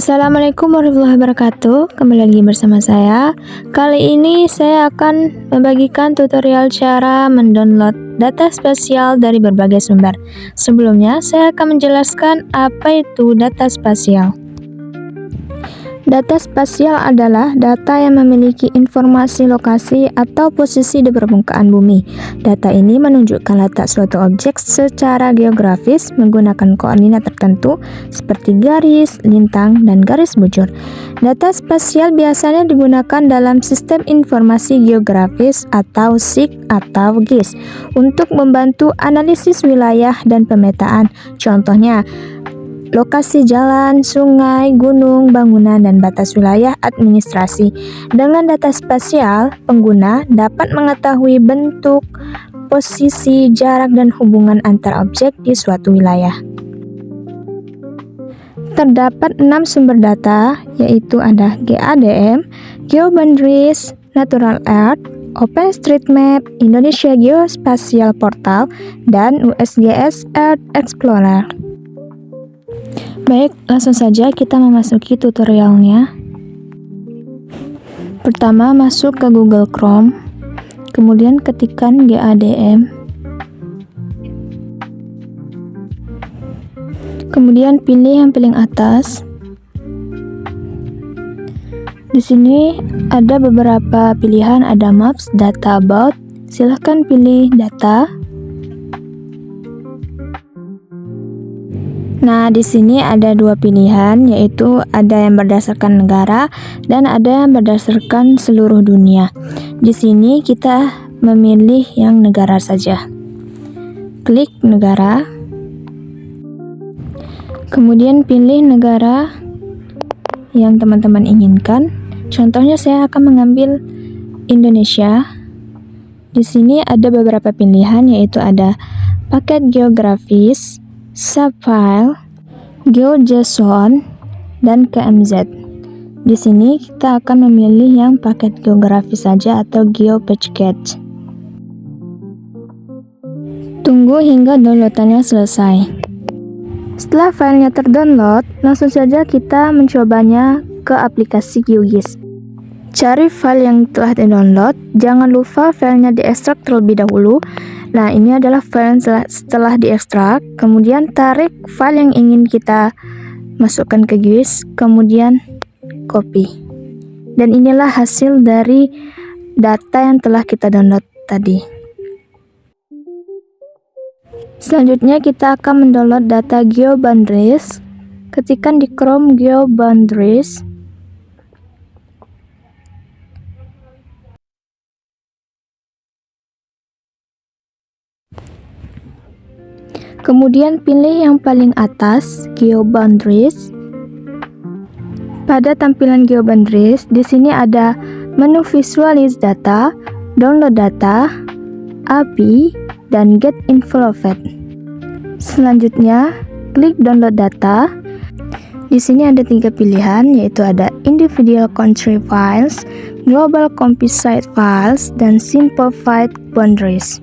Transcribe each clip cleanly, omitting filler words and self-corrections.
Assalamualaikum warahmatullahi wabarakatuh. Kembali lagi bersama saya. Kali ini saya akan membagikan tutorial cara mendownload data spasial dari berbagai sumber. Sebelumnya, saya akan menjelaskan apa itu data spasial. Data spasial adalah data yang memiliki informasi lokasi atau posisi di permukaan bumi. Data ini menunjukkan letak suatu objek secara geografis menggunakan koordinat tertentu seperti garis, lintang, dan garis bujur. Data spasial biasanya digunakan dalam sistem informasi geografis atau SIG atau GIS untuk membantu analisis wilayah dan pemetaan. Contohnya, lokasi jalan, sungai, gunung, bangunan, dan batas wilayah administrasi. Dengan data spasial, pengguna dapat mengetahui bentuk, posisi, jarak, dan hubungan antar objek di suatu wilayah. Terdapat 6 sumber data, yaitu ada GADM, GeoBoundaries, Natural Earth, OpenStreetMap, Indonesia Geospatial Portal, dan USGS Earth Explorer. Baik, langsung saja kita memasuki tutorialnya. Pertama, masuk ke Google Chrome, kemudian ketikkan GADM, kemudian pilih yang paling atas. Di sini ada beberapa pilihan, ada Maps, Data About. Silahkan pilih Data. Nah, di sini ada dua pilihan, yaitu ada yang berdasarkan negara dan ada yang berdasarkan seluruh dunia. Di sini kita memilih yang negara saja. Klik negara. Kemudian pilih negara yang teman-teman inginkan. Contohnya saya akan mengambil Indonesia. Di sini ada beberapa pilihan, yaitu ada paket geografis, subfile, GeoJSON, dan KMZ. Di sini kita akan memilih yang paket geografis saja atau GeoPackage. Tunggu hingga downloadannya selesai. Setelah filenya terdownload, langsung saja kita mencobanya ke aplikasi QGIS. Cari file yang telah di-download, jangan lupa filenya diekstrak terlebih dahulu. Nah, ini adalah file yang setelah diekstrak, kemudian tarik file yang ingin kita masukkan ke QGIS, kemudian copy. Dan inilah hasil dari data yang telah kita download tadi. Selanjutnya kita akan mendownload data GeoBoundaries. Ketikkan di Chrome GeoBoundaries. Kemudian pilih yang paling atas, GeoBoundaries. Pada tampilan GeoBoundaries, di sini ada menu Visualize Data, Download Data, API, dan Get Involved. Selanjutnya, klik Download Data. Di sini ada 3 pilihan, yaitu ada Individual Country Files, Global Composite Files, dan Simplified Boundaries.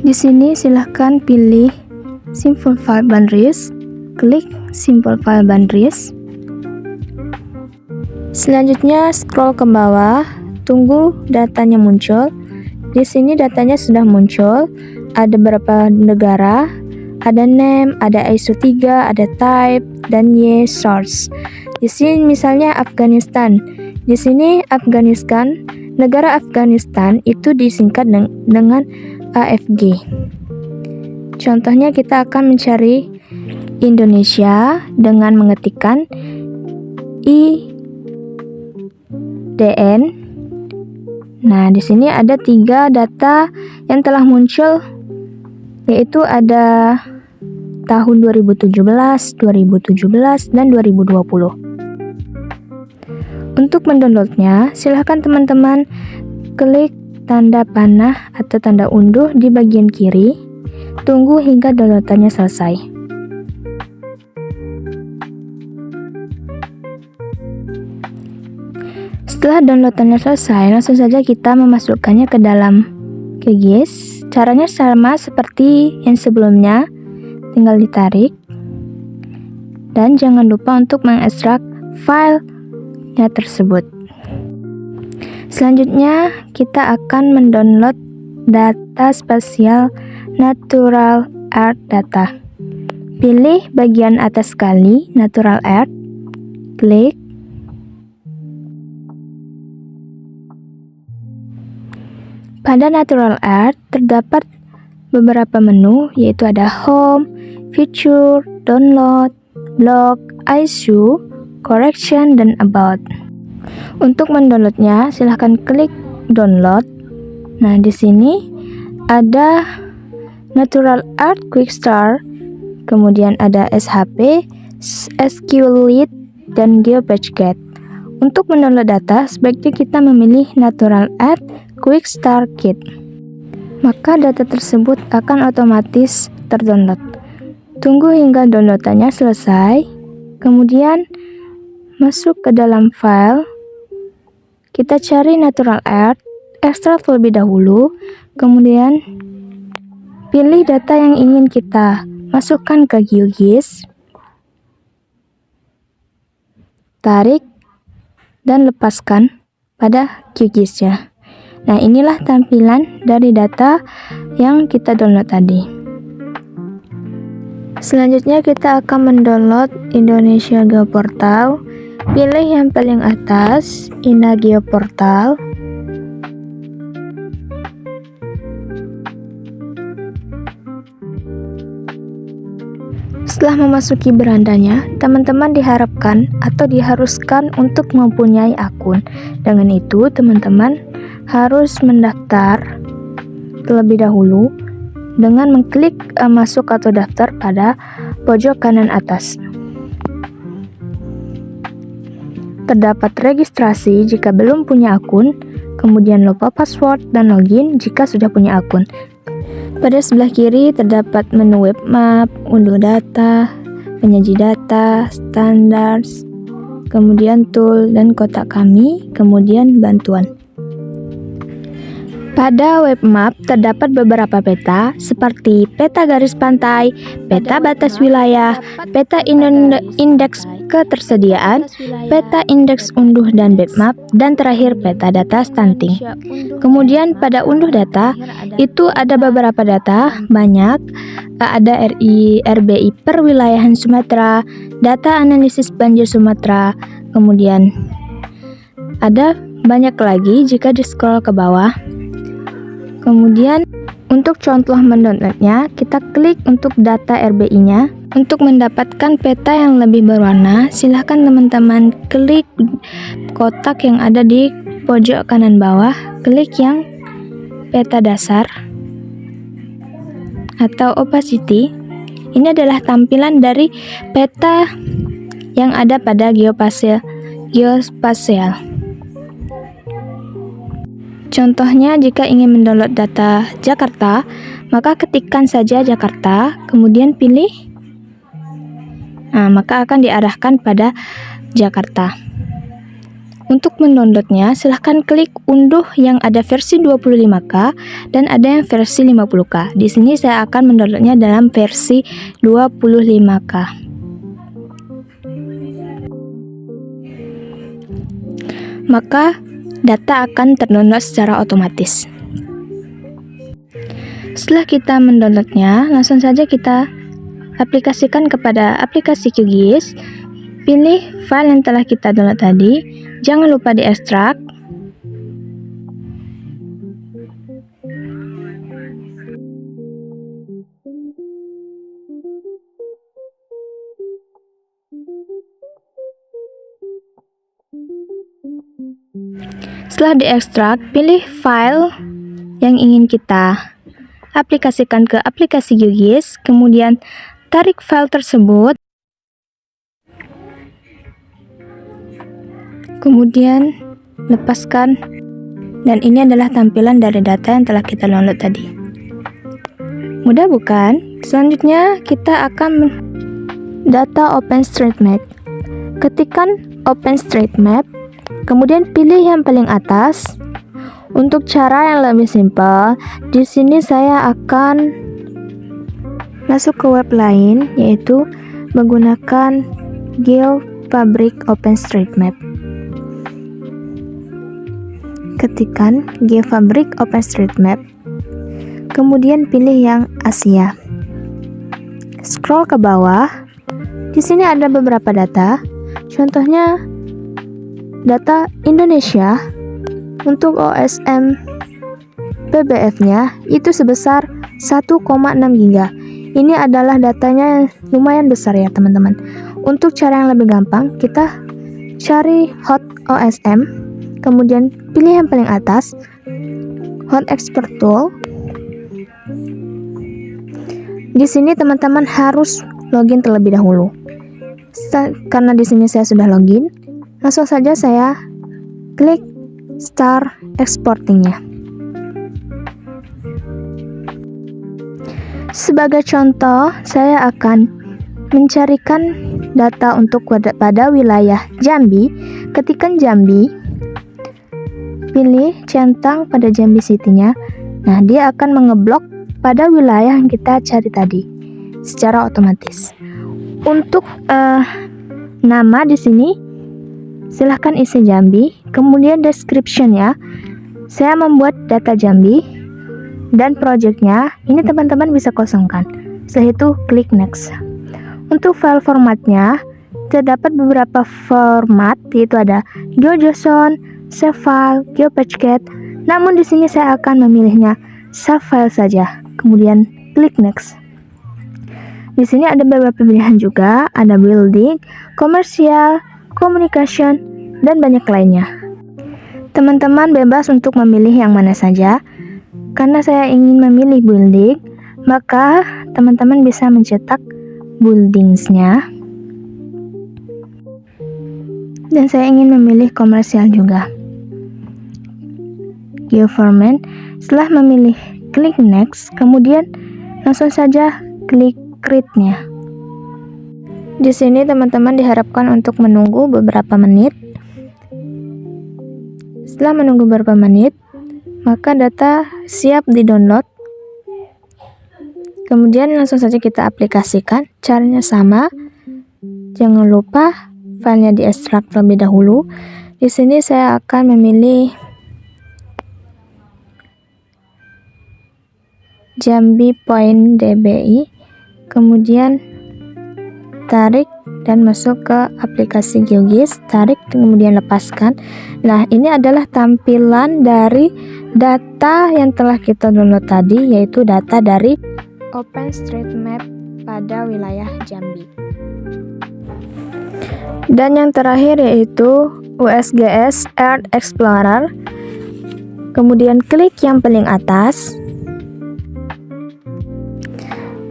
Di sini silahkan pilih Simple File Boundaries, klik Simple File Boundaries. Selanjutnya scroll ke bawah, tunggu datanya muncul. Di sini datanya sudah muncul, ada beberapa negara, ada name, ada ISO 3, ada type, dan source. Di sini misalnya Afghanistan. Di sini Afghanistan, negara Afghanistan itu disingkat dengan AFG. Contohnya kita akan mencari Indonesia dengan mengetikkan IDN. Nah, di sini ada 3 data yang telah muncul, yaitu ada tahun 2017, 2017, dan 2020. Untuk mendownloadnya, silahkan teman-teman klik tanda panah atau tanda unduh di bagian kiri. Tunggu hingga downloadannya selesai. Setelah downloadannya selesai, langsung saja kita memasukkannya ke dalam QGIS. Caranya sama seperti yang sebelumnya, tinggal ditarik. Dan jangan lupa untuk mengekstrak filenya tersebut. Selanjutnya, kita akan mendownload data spasial Natural Earth Data. Pilih bagian atas sekali, Natural Earth, klik. Pada Natural Earth terdapat beberapa menu, yaitu ada Home, Feature, Download, Blog, Issue, Correction, dan About. Untuk mendownloadnya, silahkan klik Download. Nah, di sini ada Natural Earth Quick Start, kemudian ada SHP, SQLite, dan GeoPageGet. Untuk mendownload data, sebaiknya kita memilih Natural Earth Quick Start Kit. Maka data tersebut akan otomatis terdownload. Tunggu hingga downloadannya selesai, kemudian masuk ke dalam file. Kita cari Natural Earth, ekstrak terlebih dahulu, kemudian pilih data yang ingin kita masukkan ke GeoGIS, tarik, dan lepaskan pada GeoGIS-nya. Nah, inilah tampilan dari data yang kita download tadi. Selanjutnya kita akan mendownload Indonesia Geoportal. Pilih yang paling atas, INA Geoportal. Setelah memasuki berandanya, teman-teman diharapkan atau diharuskan untuk mempunyai akun. Dengan itu, teman-teman harus mendaftar terlebih dahulu dengan mengklik masuk atau daftar pada pojok kanan atas. Terdapat registrasi jika belum punya akun, kemudian lupa password dan login jika sudah punya akun. Pada sebelah kiri terdapat menu web map, unduh data, penyaji data, standards, kemudian tool dan kotak kami, kemudian bantuan. Pada web map terdapat beberapa peta seperti peta garis pantai, peta batas wilayah, peta indeks ketersediaan, peta indeks unduh dan bitmap, dan terakhir peta data stunting. Kemudian pada unduh data itu ada beberapa data, banyak, ada RBI perwilayahan Sumatera, data analisis banjir Sumatera, kemudian ada banyak lagi jika di scroll ke bawah. Kemudian untuk contoh mendownloadnya, kita klik untuk data RBI-nya. Untuk mendapatkan peta yang lebih berwarna, silahkan teman-teman klik kotak yang ada di pojok kanan bawah, klik yang peta dasar atau opacity. Ini adalah tampilan dari peta yang ada pada geospasial. Contohnya, jika ingin mendownload data Jakarta, maka ketikkan saja Jakarta, kemudian pilih. Nah, maka akan diarahkan pada Jakarta. Untuk mendownloadnya, silahkan klik unduh yang ada versi 25K dan ada yang versi 50K. Di sini saya akan mendownloadnya dalam versi 25K. Maka data akan terdownload secara otomatis. Setelah kita mendownloadnya, langsung saja kita aplikasikan kepada aplikasi QGIS. Pilih file yang telah kita download tadi, jangan lupa diekstrak. Setelah diekstrak, pilih file yang ingin kita aplikasikan ke aplikasi QGIS, kemudian tarik file tersebut, kemudian lepaskan, dan ini adalah tampilan dari data yang telah kita download tadi. Mudah bukan? Selanjutnya kita akan data OpenStreetMap. Ketikkan OpenStreetMap, kemudian pilih yang paling atas. Untuk cara yang lebih simpel, di sini saya akan masuk ke web lain, yaitu menggunakan GeoFabric OpenStreetMap. Ketikkan GeoFabric OpenStreetMap, kemudian pilih yang Asia. Scroll ke bawah. Di sini ada beberapa data. Contohnya data Indonesia untuk OSM PBF-nya itu sebesar 1,6 GB. Ini adalah datanya lumayan besar ya teman-teman. Untuk cara yang lebih gampang, kita cari hot OSM, kemudian pilih yang paling atas, hot export tool. Di sini teman-teman harus login terlebih dahulu. Karena di sini saya sudah login, langsung saja saya klik start exporting-nya. Sebagai contoh, saya akan mencarikan data untuk pada wilayah Jambi. Ketikkan Jambi, pilih centang pada Jambi City-nya. Nah, dia akan mengeblok pada wilayah yang kita cari tadi secara otomatis. Untuk nama di sini silahkan isi Jambi, kemudian description-nya saya membuat data Jambi. Dan projectnya ini teman-teman bisa kosongkan. Setelah itu klik next. Untuk file formatnya terdapat beberapa format, yaitu ada GeoJSON, save file, GeoPageCat. Namun di sini saya akan memilihnya save file saja. Kemudian klik next. Di sini ada beberapa pilihan juga, ada building, komersial, communication, dan banyak lainnya. Teman-teman bebas untuk memilih yang mana saja. Karena saya ingin memilih building, maka teman-teman bisa mencetak buildingsnya. Dan saya ingin memilih komersial juga. GeoFormat. Setelah memilih, klik next, kemudian langsung saja klik create-nya. Di sini teman-teman diharapkan untuk menunggu beberapa menit. Setelah menunggu beberapa menit, maka data siap di-download. Kemudian langsung saja kita aplikasikan. Caranya sama. Jangan lupa filenya diekstrak terlebih dahulu. Di sini saya akan memilih Jambi.dbi. Kemudian tarik dan masuk ke aplikasi GeoGIS, tarik kemudian lepaskan. Nah, ini adalah tampilan dari data yang telah kita download tadi, yaitu data dari OpenStreetMap pada wilayah Jambi. Dan yang terakhir yaitu USGS Earth Explorer. Kemudian klik yang paling atas.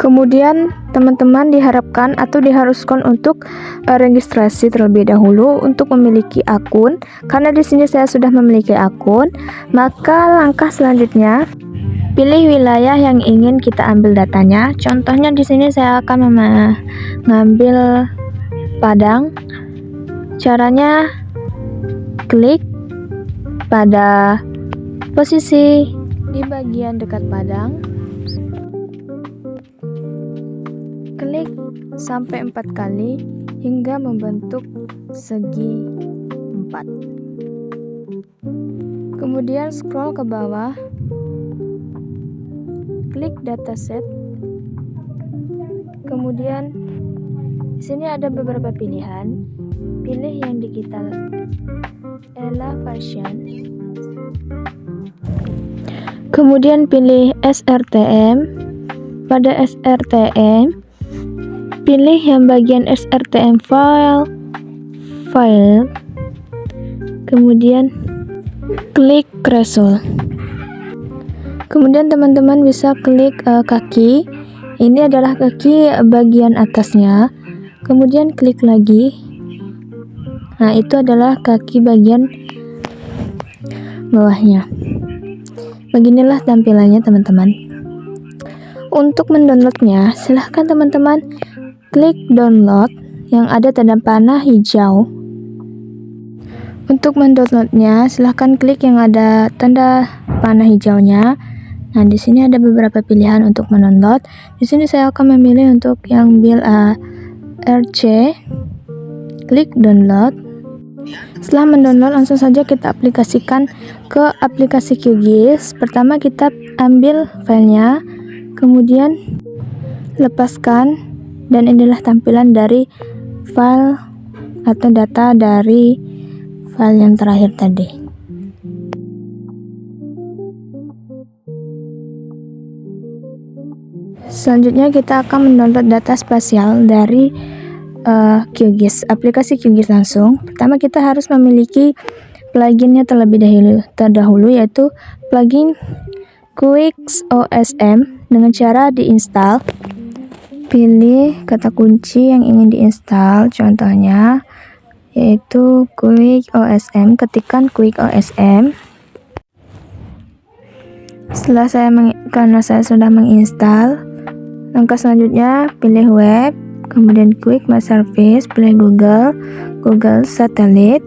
Kemudian teman-teman diharapkan atau diharuskan untuk registrasi terlebih dahulu untuk memiliki akun. Karena di sini saya sudah memiliki akun, maka langkah selanjutnya pilih wilayah yang ingin kita ambil datanya. Contohnya di sini saya akan mengambil Padang. Caranya klik pada posisi di bagian dekat Padang. Klik sampai 4 kali hingga membentuk segi 4. Kemudian scroll ke bawah. Klik dataset. Kemudian di sini ada beberapa pilihan. Pilih yang digital elevation. Kemudian pilih SRTM. Pada SRTM pilih yang bagian SRTM file, kemudian klik Cresul. Kemudian teman-teman bisa klik kaki. Ini adalah kaki bagian atasnya. Kemudian klik lagi. Nah, itu adalah kaki bagian bawahnya. Beginilah tampilannya teman-teman. Untuk mendownloadnya, silahkan teman-teman klik download yang ada tanda panah hijau. Untuk mendownloadnya, silahkan klik yang ada tanda panah hijaunya. Nah, di sini ada beberapa pilihan untuk mendownload. Di sini saya akan memilih untuk yang build RC. klik download. Setelah mendownload, langsung saja kita aplikasikan ke aplikasi QGIS. Pertama kita ambil filenya, kemudian lepaskan, dan inilah tampilan dari file atau data dari file yang terakhir tadi. Selanjutnya kita akan mendownload data spasial dari QGIS, aplikasi QGIS langsung. Pertama kita harus memiliki pluginnya terlebih dahulu, yaitu plugin QuickOSM. Dengan cara diinstal, pilih kata kunci yang ingin diinstal, contohnya yaitu QuickOSM. Ketikkan QuickOSM. Karena saya sudah menginstal, langkah selanjutnya pilih web, kemudian klik My Service, pilih Google Satellite.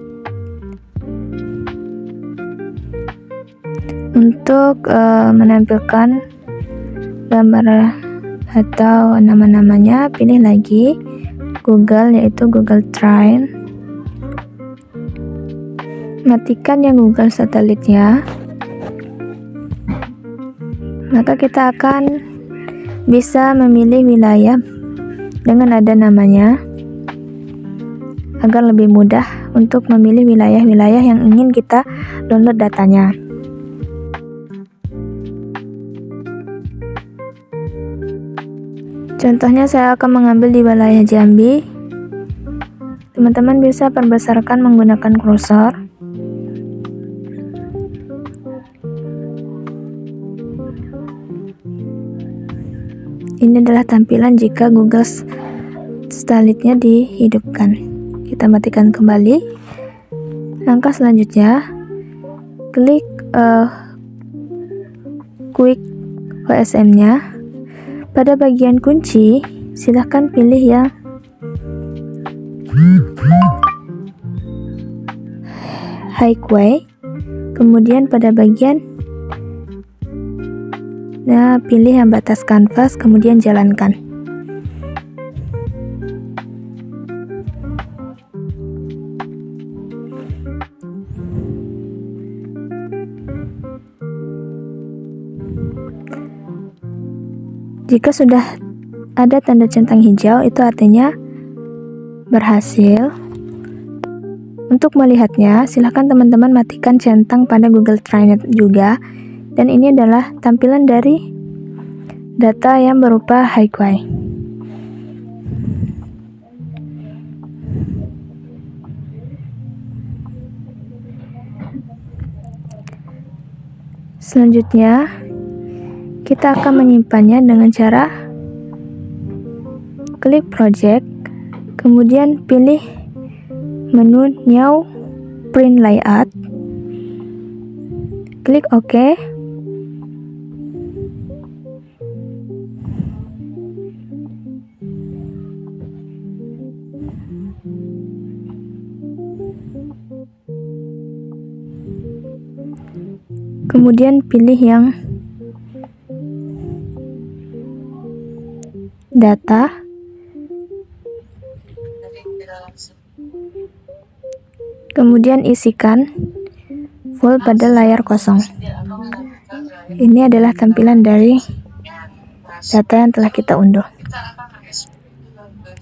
Untuk menampilkan gambar atau nama-namanya, pilih lagi Google, yaitu Google Train. Matikan yang Google Satellite-nya. Maka kita akan bisa memilih wilayah dengan ada namanya, agar lebih mudah untuk memilih wilayah-wilayah yang ingin kita download datanya. Contohnya saya akan mengambil di wilayah Jambi. Teman-teman bisa perbesarkan menggunakan kursor. Ini adalah tampilan jika Google Satellite-nya dihidupkan. Kita matikan kembali. Langkah selanjutnya, klik QuickOSM-nya. Pada bagian kunci, silahkan pilih yang Highway. Kemudian pada bagian pilih yang batas kanvas, kemudian jalankan. Jika sudah ada tanda centang hijau, itu artinya berhasil. Untuk melihatnya, silahkan teman-teman matikan centang pada Google Train juga. Dan ini adalah tampilan dari data yang berupa highway. Selanjutnya, kita akan menyimpannya dengan cara klik project, kemudian pilih menu New Print Layout, klik OK. Kemudian pilih yang data, kemudian isikan full pada layar kosong. Ini adalah tampilan dari data yang telah kita unduh.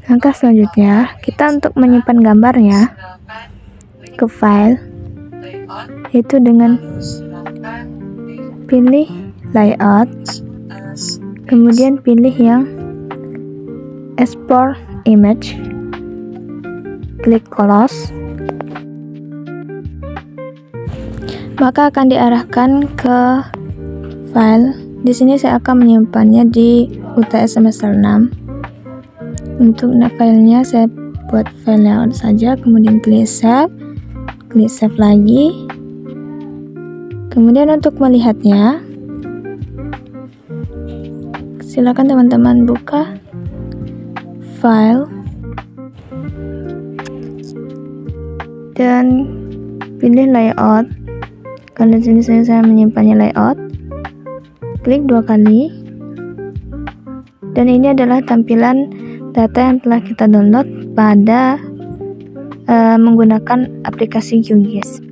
Langkah selanjutnya, kita untuk menyimpan gambarnya ke file, yaitu dengan pilih layout, kemudian pilih yang export image, klik close. Maka akan diarahkan ke file. Di sini saya akan menyimpannya di UTS semester 6. Untuk filenya saya buat file layout saja, kemudian klik save lagi. Kemudian untuk melihatnya, silakan teman-teman buka file dan pilih layout. Karena di sini saya menyimpannya layout, klik 2 kali, dan ini adalah tampilan data yang telah kita download pada menggunakan aplikasi QGIS.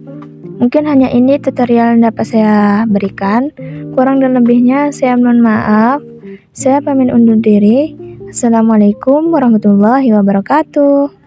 Mungkin hanya ini tutorial yang dapat saya berikan. Kurang dan lebihnya saya mohon maaf. Saya pamit undur diri. Assalamualaikum warahmatullahi wabarakatuh.